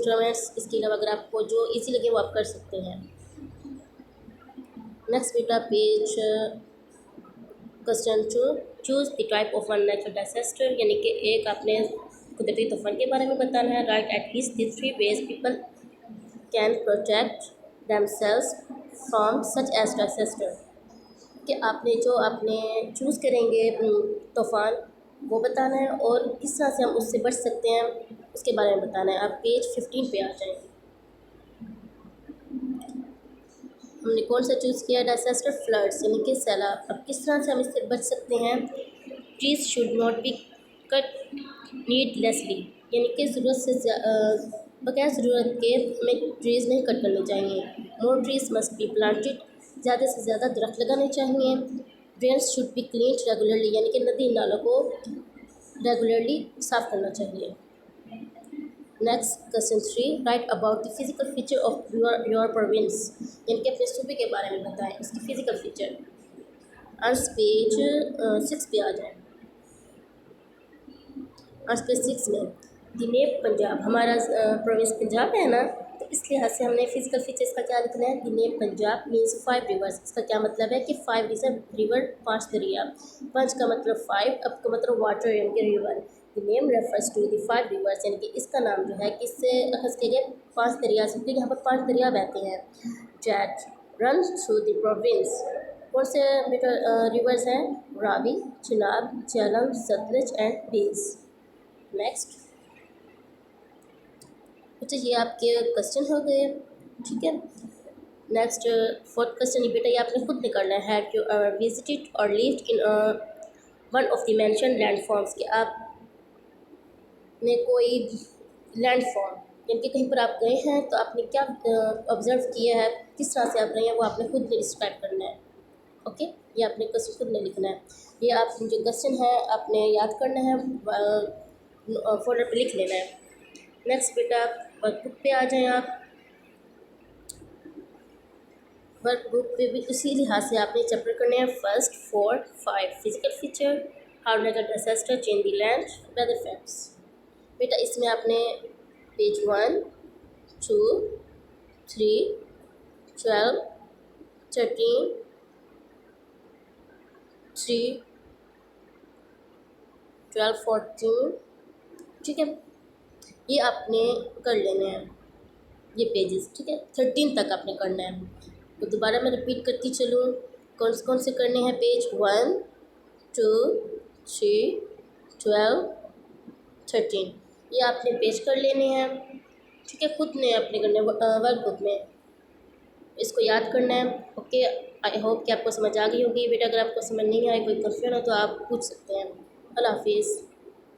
Instruments, इसके अलावा अगर आपको जो ईजी लगे वो आप कर सकते हैं। नेक्स्ट बेटा page question 2, choose the type of one natural disaster, यानी कि एक आपने कुदरती तूफान के बारे में बताना है। Right at least the 3 ways people can protect themselves from such as disaster, कि आपने जो आपने चूज़ करेंगे तूफ़ान वो बताना है और किस तरह से हम उससे बच सकते हैं उसके बारे में बताना है। आप पेज 15 पे आ जाएंगे। हमने कौन सा चूज़ किया? डिजास्टर फ्लड्स, यानी कि सैलाब। अब किस तरह से हम इससे बच सकते हैं? Trees should not be cut needlessly, यानी कि ज़रूरत से बगैर ज़रूरत के हमें ट्रीज़ नहीं कट करने चाहिए। More trees must be planted, ज़्यादा से ज़्यादा दरख्त लगाने चाहिए। Drains should be cleaned regularly, यानी कि नदी नालों को रेगुलरली साफ़ करना चाहिए। Next question 3, right about the physical feature of your province, यानी कि अपने सूबे के बारे में बताएं उसकी फिजिकल फीचर। आंसर पेज 6 पे आ जाए। आंसर पेज 6 में द नेम पंजाब, हमारा प्रोविंस पंजाब है ना, तो इस लिहाज से हमने फिजिकल फीचर्स का क्या लिखना है? The name Punjab means 5 reverse. इसका क्या मतलब है कि 5 इज अ रिवर, 5 दरिया। पंच का मतलब 5, अब का मतलब वाटर यानी कि river. The name refers to the 5 rivers, यानी कि इसका नाम जो है किससे अखज़ किया गया? 5 दरिया से, क्योंकि यहाँ पर 5 दरिया बहते हैं। That run through the province, कौन से बेटा रिवर्स हैं? रावी, चिनाब, झेलम, सतलज एंड बीस। नेक्स्ट अच्छा, ये आपके क्वेश्चन हो गए, ठीक है। नेक्स्ट 4th क्वेश्चन, ये बेटा ये आपने खुद निकालना है। हैव यू विजिटेड और lived in one of the mention landforms, कि आपने कोई लैंडफॉर्म यानी कि कहीं पर आप गए हैं तो आपने क्या ऑब्जर्व किया है, किस तरह से आप गए हैं वो आपने खुद डिस्क्राइब करना है। ओके, ये आपने क्वेश्चन खुद नहीं लिखना है। ये आप जो क्वेश्चन है आपने याद करना है, फोल्डर पे लिख लेना है। नेक्स्ट बेटा वर्कबुक पे आ जाएं आप। वर्कबुक पे भी उसी लिहाज से आपने चैप्टर करने हैं 1st, 4th, 5 physical feature, how natural disaster change the land, weather facts. बेटा इसमें आपने पेज 1, 2, 3, 12, 13, 3, 12, 14, ठीक है, ये आपने कर लेने हैं ये पेजेस, ठीक है। 13 तक आपने करना है। तो दोबारा मैं रिपीट करती चलूँ, कौन से करने हैं? पेज 1, 2, 3, 12, 13, ये आपने पेज कर लेने हैं, ठीक है। खुद ने अपने करने वर्कबुक में इसको याद करना है। ओके, आई होप कि आपको समझ आ गई होगी बेटा। अगर आपको समझ नहीं आए, कोई क्वेश्चन हो तो आप पूछ सकते हैं। अल्लाह हाफिज़।